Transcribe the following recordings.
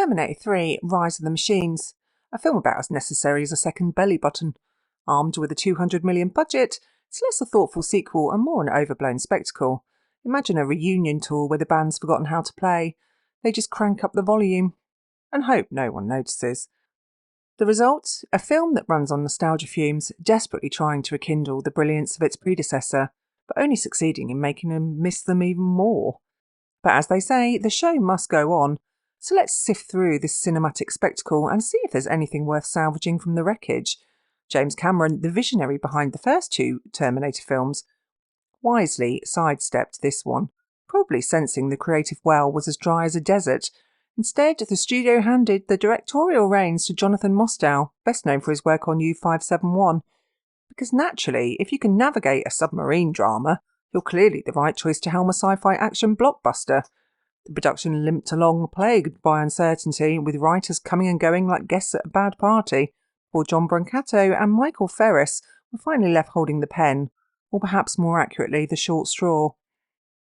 Terminator 3 Rise of the Machines, a film about as necessary as a second belly button. Armed with a $200 million budget, it's less a thoughtful sequel and more an overblown spectacle. Imagine a reunion tour where the band's forgotten how to play. They just crank up the volume and hope no one notices. The result? A film that runs on nostalgia fumes, desperately trying to rekindle the brilliance of its predecessor, but only succeeding in making them miss them even more. But as they say, the show must go on, so let's sift through this cinematic spectacle and see if there's anything worth salvaging from the wreckage. James Cameron, the visionary behind the first two Terminator films, wisely sidestepped this one, probably sensing the creative well was as dry as a desert. Instead, the studio handed the directorial reins to Jonathan Mostow, best known for his work on U-571. Because naturally, if you can navigate a submarine drama, you're clearly the right choice to helm a sci-fi action blockbuster. The production limped along, plagued by uncertainty, with writers coming and going like guests at a bad party, while John Brancato and Michael Ferris were finally left holding the pen, or perhaps more accurately, the short straw.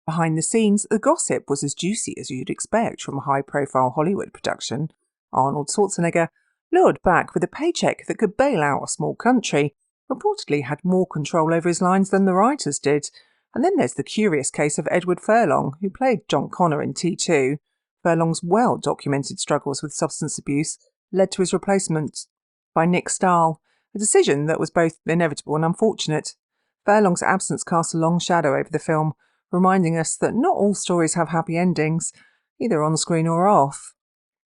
Behind the scenes, the gossip was as juicy as you'd expect from a high-profile Hollywood production. Arnold Schwarzenegger, lured back with a paycheck that could bail out a small country, reportedly had more control over his lines than the writers did. And then there's the curious case of Edward Furlong, who played John Connor in T2. Furlong's well-documented struggles with substance abuse led to his replacement by Nick Stahl, a decision that was both inevitable and unfortunate. Furlong's absence cast a long shadow over the film, reminding us that not all stories have happy endings, either on screen or off.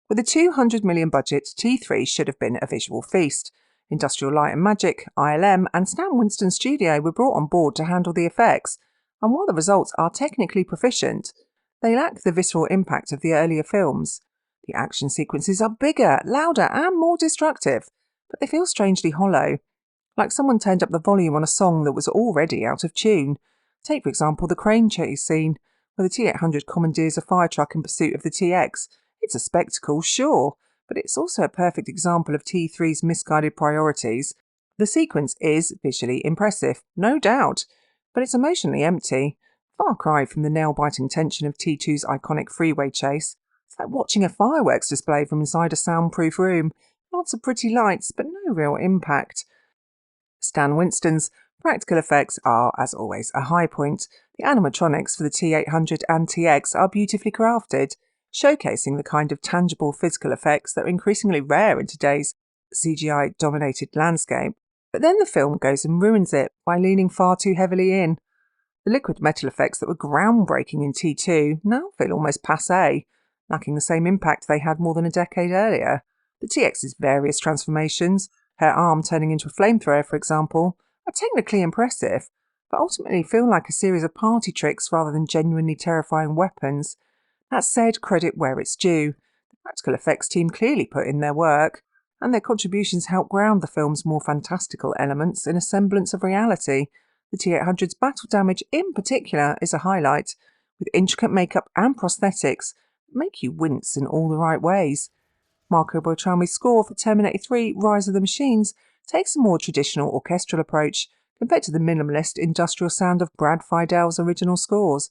With a $200 million budget, T3 should have been a visual feast. Industrial Light and Magic, ILM, and Stan Winston Studio were brought on board to handle the effects, and while the results are technically proficient, they lack the visceral impact of the earlier films. The action sequences are bigger, louder, and more destructive, but they feel strangely hollow, like someone turned up the volume on a song that was already out of tune. Take, for example, the crane chase scene, where the T-800 commandeers a fire truck in pursuit of the TX. It's a spectacle, sure, but it's also a perfect example of T3's misguided priorities. The sequence is visually impressive, no doubt, but it's emotionally empty. Far cry from the nail-biting tension of T2's iconic freeway chase. It's like watching a fireworks display from inside a soundproof room. Lots of pretty lights, but no real impact. Stan Winston's practical effects are, as always, a high point. The animatronics for the T-800 and TX are beautifully crafted, showcasing the kind of tangible physical effects that are increasingly rare in today's CGI-dominated landscape. But then the film goes and ruins it by leaning far too heavily in. The liquid metal effects that were groundbreaking in T2 now feel almost passé, lacking the same impact they had more than a decade earlier. The TX's various transformations, her arm turning into a flamethrower, for example, are technically impressive, but ultimately feel like a series of party tricks rather than genuinely terrifying weapons. That said, credit where it's due. The practical effects team clearly put in their work, and their contributions help ground the film's more fantastical elements in a semblance of reality. The T-800's battle damage in particular is a highlight, with intricate makeup and prosthetics that make you wince in all the right ways. Marco Beltrami's score for Terminator 3 Rise of the Machines takes a more traditional orchestral approach compared to the minimalist industrial sound of Brad Feidel's original scores.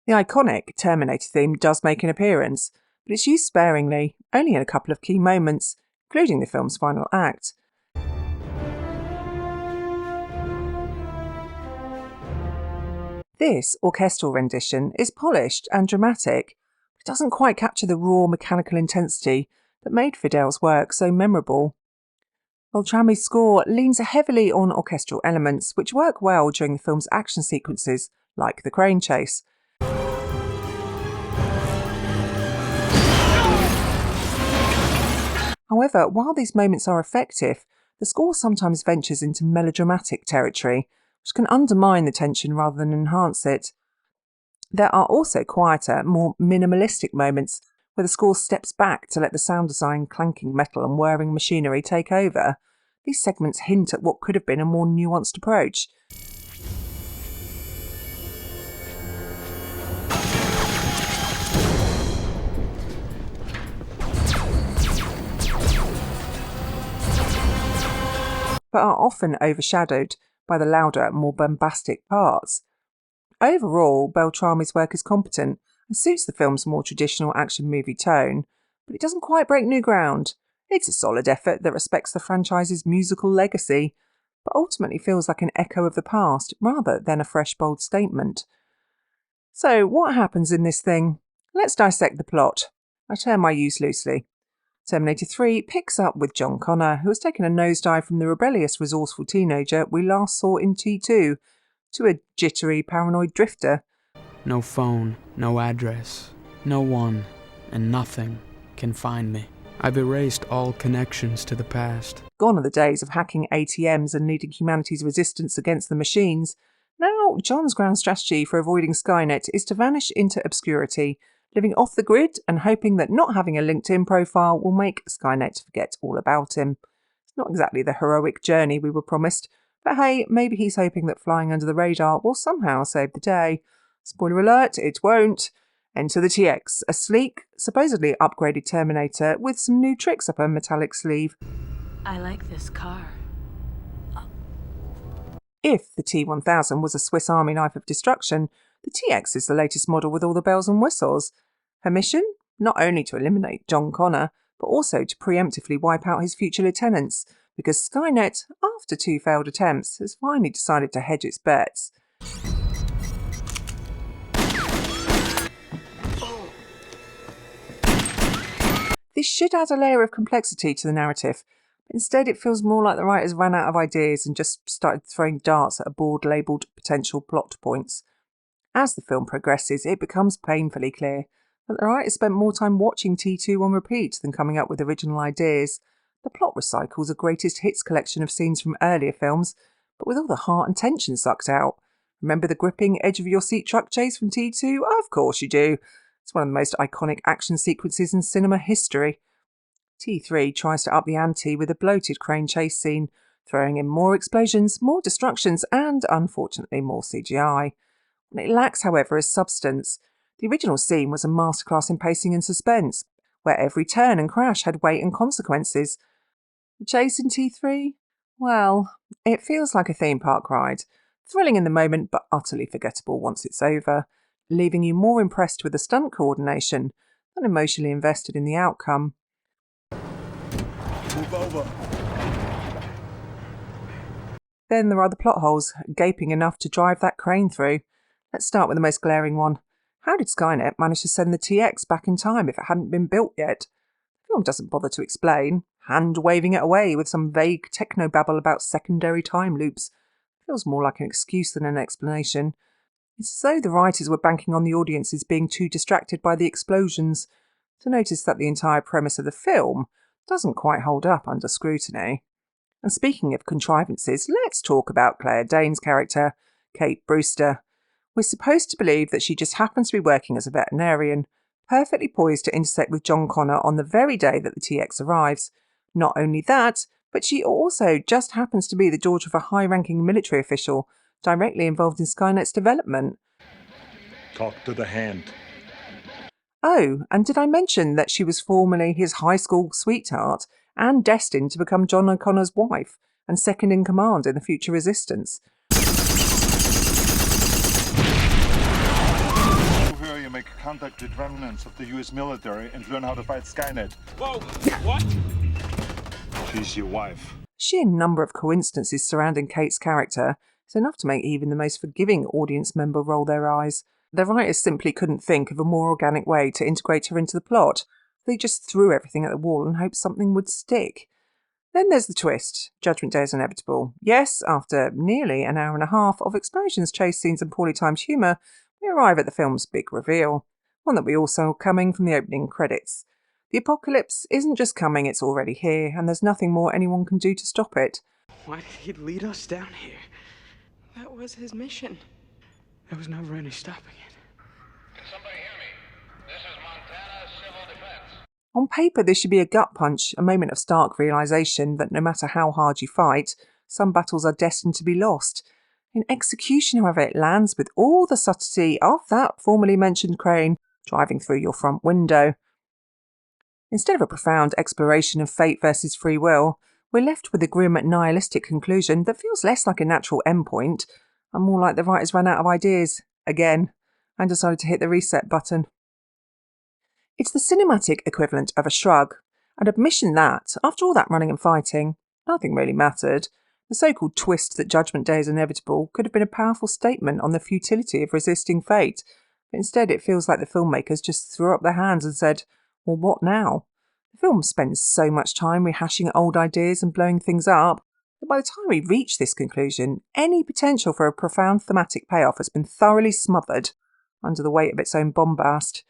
The iconic Terminator theme does make an appearance, but it's used sparingly, only in a couple of key moments, including the film's final act. This orchestral rendition is polished and dramatic, but it doesn't quite capture the raw mechanical intensity that made Feidel's work so memorable. Beltrami's score leans heavily on orchestral elements which work well during the film's action sequences, like the crane chase. However, while these moments are effective, the score sometimes ventures into melodramatic territory, which can undermine the tension rather than enhance it. There are also quieter, more minimalistic moments where the score steps back to let the sound design, clanking metal and whirring machinery take over. These segments hint at what could have been a more nuanced approach. But are often overshadowed by the louder, more bombastic parts. Overall, Beltrami's work is competent and suits the film's more traditional action movie tone, but it doesn't quite break new ground. It's a solid effort that respects the franchise's musical legacy, but ultimately feels like an echo of the past rather than a fresh, bold statement. So, what happens in this thing? Let's dissect the plot. I term my use loosely. Terminator 3 picks up with John Connor, who has taken a nosedive from the rebellious, resourceful teenager we last saw in T2 to a jittery, paranoid drifter. No phone, no address, no one, and nothing can find me. I've erased all connections to the past. Gone are the days of hacking ATMs and leading humanity's resistance against the machines. Now, John's grand strategy for avoiding Skynet is to vanish into obscurity, living off the grid and hoping that not having a LinkedIn profile will make Skynet forget all about him. It's not exactly the heroic journey we were promised, but hey, maybe he's hoping that flying under the radar will somehow save the day. Spoiler alert, it won't. Enter the TX, a sleek, supposedly upgraded Terminator with some new tricks up her metallic sleeve. I like this car. If the T-1000 was a Swiss Army knife of destruction, the TX is the latest model with all the bells and whistles. Her mission? Not only to eliminate John Connor, but also to preemptively wipe out his future lieutenants, because Skynet, after 2 failed attempts, has finally decided to hedge its bets. This should add a layer of complexity to the narrative, but instead it feels more like the writers ran out of ideas and just started throwing darts at a board labelled potential plot points. As the film progresses, it becomes painfully clear that the writers spent more time watching T2 on repeat than coming up with original ideas. The plot recycles a greatest hits collection of scenes from earlier films, but with all the heart and tension sucked out. Remember the gripping edge-of-your-seat truck chase from T2? Of course you do. It's one of the most iconic action sequences in cinema history. T3 tries to up the ante with a bloated crane chase scene, throwing in more explosions, more destructions, and, unfortunately, more CGI. What it lacks, however, is substance. The original scene was a masterclass in pacing and suspense, where every turn and crash had weight and consequences. The chase in T3? Well, it feels like a theme park ride. Thrilling in the moment, but utterly forgettable once it's over, leaving you more impressed with the stunt coordination than emotionally invested in the outcome. Move over. Then there are the plot holes, gaping enough to drive that crane through. Let's start with the most glaring one. How did Skynet manage to send the TX back in time if it hadn't been built yet? The film doesn't bother to explain, hand-waving it away with some vague technobabble about secondary time loops. It feels more like an excuse than an explanation. It's as though the writers were banking on the audiences being too distracted by the explosions to notice that the entire premise of the film doesn't quite hold up under scrutiny. And speaking of contrivances, let's talk about Claire Danes' character, Kate Brewster. We're supposed to believe that she just happens to be working as a veterinarian, perfectly poised to intersect with John Connor on the very day that the TX arrives. Not only that, but she also just happens to be the daughter of a high-ranking military official directly involved in Skynet's development. Talk to the hand. Oh, and did I mention that she was formerly his high school sweetheart and destined to become John O'Connor's wife and second in command in the future resistance? Here you make contact with remnants of the US military and learn how to fight Skynet. Whoa, what? She's your wife. Sheer number of coincidences surrounding Kate's character is enough to make even the most forgiving audience member roll their eyes. The writers simply couldn't think of a more organic way to integrate her into the plot. They just threw everything at the wall and hoped something would stick. Then there's the twist. Judgment Day is inevitable. Yes, after nearly an hour and a half of explosions, chase scenes and poorly timed humour, we arrive at the film's big reveal, one that we all saw coming from the opening credits. The apocalypse isn't just coming, it's already here, and there's nothing more anyone can do to stop it. Why did he lead us down here? That was his mission. There was never any stopping it. Can somebody hear me? This is Montana Civil Defense. On paper, this should be a gut punch, a moment of stark realisation that no matter how hard you fight, some battles are destined to be lost. In execution, however, it lands with all the subtlety of that formerly mentioned crane driving through your front window. Instead of a profound exploration of fate versus free will, we're left with a grim nihilistic conclusion that feels less like a natural endpoint and more like the writers ran out of ideas, again, and decided to hit the reset button. It's the cinematic equivalent of a shrug, an admission that, after all that running and fighting, nothing really mattered. The so-called twist that Judgment Day is inevitable could have been a powerful statement on the futility of resisting fate, but instead it feels like the filmmakers just threw up their hands and said, well, what now? The film spends so much time rehashing old ideas and blowing things up that by the time we reach this conclusion, any potential for a profound thematic payoff has been thoroughly smothered under the weight of its own bombast.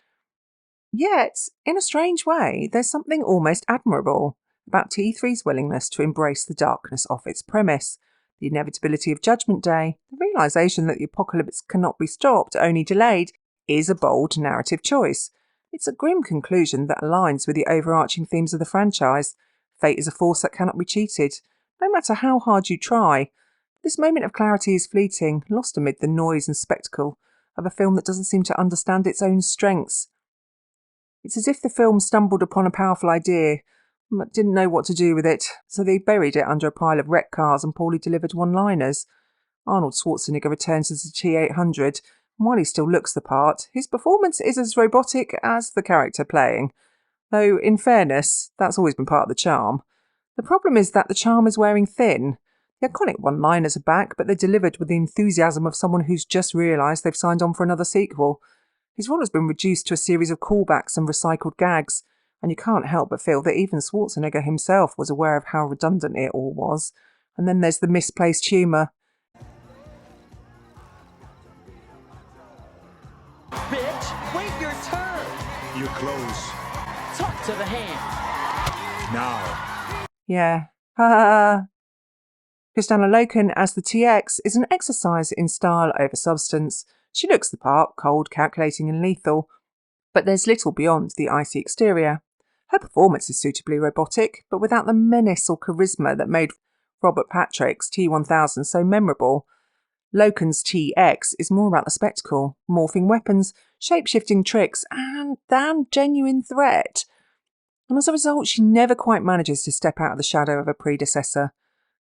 Yet, in a strange way, there's something almost admirable about T3's willingness to embrace the darkness of its premise, the inevitability of Judgment Day, the realisation that the apocalypse cannot be stopped, only delayed, is a bold narrative choice. It's a grim conclusion that aligns with the overarching themes of the franchise. Fate is a force that cannot be cheated, no matter how hard you try. This moment of clarity is fleeting, lost amid the noise and spectacle of a film that doesn't seem to understand its own strengths. It's as if the film stumbled upon a powerful idea, but didn't know what to do with it, so they buried it under a pile of wrecked cars and poorly delivered one-liners. Arnold Schwarzenegger returns as the T-800, and while he still looks the part, his performance is as robotic as the character playing. Though, in fairness, that's always been part of the charm. The problem is that the charm is wearing thin. The iconic one-liners are back, but they're delivered with the enthusiasm of someone who's just realised they've signed on for another sequel. His role has been reduced to a series of callbacks and recycled gags, and you can't help but feel that even Schwarzenegger himself was aware of how redundant it all was. And then there's the misplaced humour. Bitch, wait your turn! You're close. Talk to the hand! Now. Yeah. Ha ha ha. Kristanna Loken as the TX is an exercise in style over substance. She looks the part, cold, calculating and lethal, but there's little beyond the icy exterior. Her performance is suitably robotic, but without the menace or charisma that made Robert Patrick's T-1000 so memorable. Loken's TX is more about the spectacle, morphing weapons, shape-shifting tricks, and damn genuine threat. And as a result, she never quite manages to step out of the shadow of her predecessor.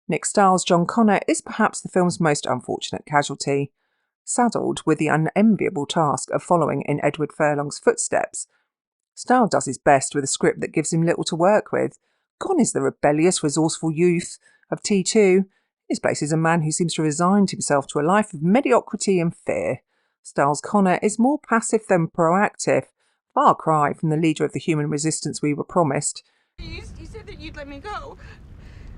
Nick Stahl's John Connor is perhaps the film's most unfortunate casualty. Saddled with the unenviable task of following in Edward Furlong's footsteps, Stahl does his best with a script that gives him little to work with. Gone is the rebellious, resourceful youth of T2. His place is a man who seems to have resigned himself to a life of mediocrity and fear. Stahl's Connor is more passive than proactive, far cry from the leader of the human resistance we were promised. You said that you'd let me go.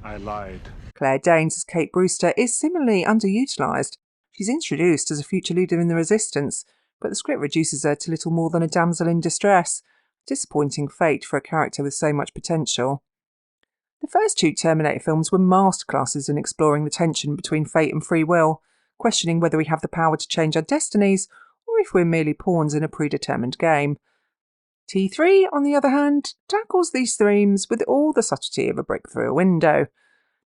I lied. Claire Danes as Kate Brewster is similarly underutilised. She's introduced as a future leader in the resistance, but the script reduces her to little more than a damsel in distress. Disappointing fate for a character with so much potential. The first two Terminator films were masterclasses in exploring the tension between fate and free will, questioning whether we have the power to change our destinies or if we're merely pawns in a predetermined game. T3, on the other hand, tackles these themes with all the subtlety of a brick through a window.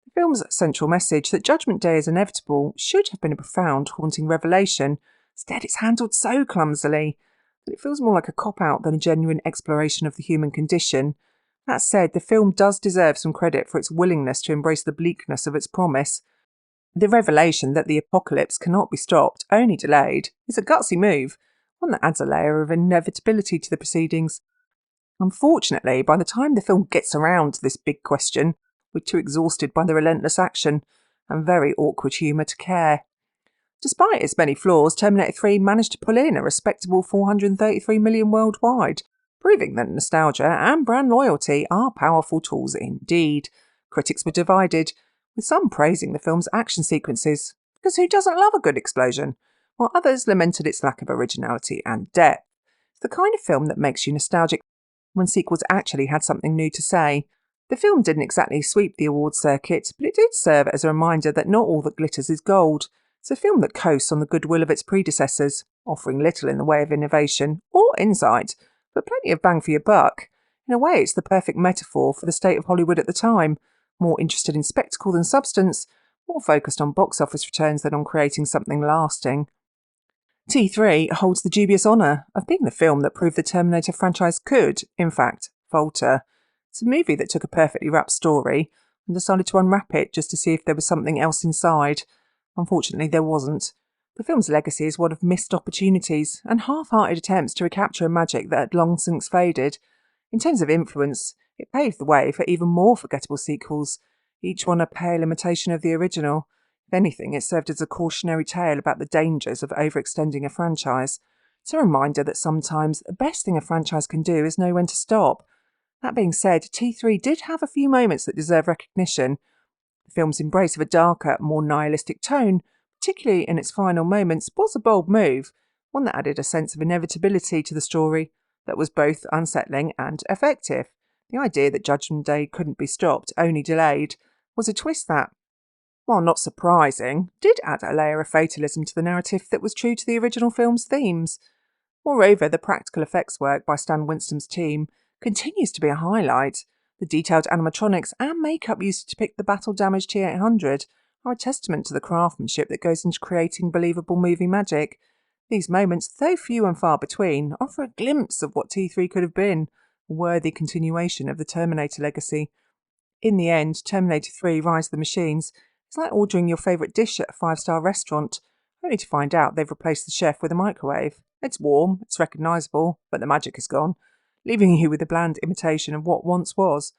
The film's central message that Judgment Day is inevitable should have been a profound, haunting revelation. Instead, it's handled so clumsily that it feels more like a cop-out than a genuine exploration of the human condition. That said, the film does deserve some credit for its willingness to embrace the bleakness of its promise. The revelation that the apocalypse cannot be stopped, only delayed, is a gutsy move, one that adds a layer of inevitability to the proceedings. Unfortunately, by the time the film gets around to this big question, we're too exhausted by the relentless action and very awkward humour to care. Despite its many flaws, Terminator 3 managed to pull in a respectable $433 million worldwide, proving that nostalgia and brand loyalty are powerful tools indeed. Critics were divided, with some praising the film's action sequences, because who doesn't love a good explosion, while others lamented its lack of originality and depth. It's the kind of film that makes you nostalgic when sequels actually had something new to say. The film didn't exactly sweep the awards circuit, but it did serve as a reminder that not all that glitters is gold. It's a film that coasts on the goodwill of its predecessors, offering little in the way of innovation or insight, but plenty of bang for your buck. In a way, it's the perfect metaphor for the state of Hollywood at the time, more interested in spectacle than substance, more focused on box office returns than on creating something lasting. T3 holds the dubious honour of being the film that proved the Terminator franchise could, in fact, falter. It's a movie that took a perfectly wrapped story and decided to unwrap it just to see if there was something else inside. Unfortunately, there wasn't. The film's legacy is one of missed opportunities and half-hearted attempts to recapture a magic that had long since faded. In terms of influence, it paved the way for even more forgettable sequels, each one a pale imitation of the original. If anything, it served as a cautionary tale about the dangers of overextending a franchise. It's a reminder that sometimes the best thing a franchise can do is know when to stop. That being said, T3 did have a few moments that deserve recognition. The film's embrace of a darker, more nihilistic tone, particularly in its final moments, was a bold move, one that added a sense of inevitability to the story that was both unsettling and effective. The idea that Judgment Day couldn't be stopped, only delayed, was a twist that, while not surprising, did add a layer of fatalism to the narrative that was true to the original film's themes. Moreover, the practical effects work by Stan Winston's team continues to be a highlight. The detailed animatronics and makeup used to depict the battle-damaged T-800 are a testament to the craftsmanship that goes into creating believable movie magic. These moments, though few and far between, offer a glimpse of what T3 could have been, a worthy continuation of the Terminator legacy. In the end, Terminator 3 Rise of the Machines is like ordering your favourite dish at a 5-star restaurant, only to find out they've replaced the chef with a microwave. It's warm, it's recognisable, but the magic is gone, leaving you with a bland imitation of what once was.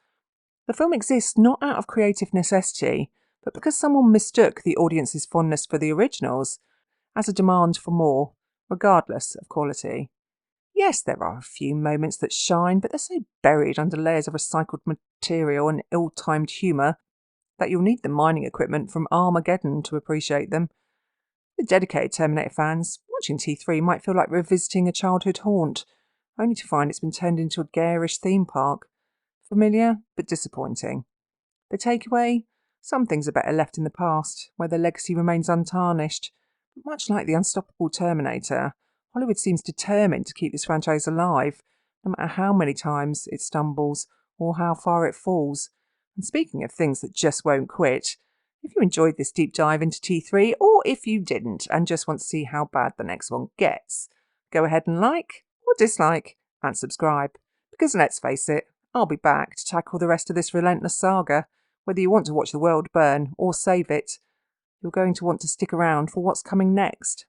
The film exists not out of creative necessity, but because someone mistook the audience's fondness for the originals as a demand for more, regardless of quality. Yes, there are a few moments that shine, but they're so buried under layers of recycled material and ill-timed humour that you'll need the mining equipment from Armageddon to appreciate them. For dedicated Terminator fans, watching T3 might feel like revisiting a childhood haunt, only to find it's been turned into a garish theme park. Familiar, but disappointing. The takeaway? Some things are better left in the past, where their legacy remains untarnished. But much like the unstoppable Terminator, Hollywood seems determined to keep this franchise alive, no matter how many times it stumbles or how far it falls. And speaking of things that just won't quit, if you enjoyed this deep dive into T3, or if you didn't and just want to see how bad the next one gets, go ahead and like, or dislike, and subscribe. Because let's face it, I'll be back to tackle the rest of this relentless saga. Whether you want to watch the world burn or save it, you're going to want to stick around for what's coming next.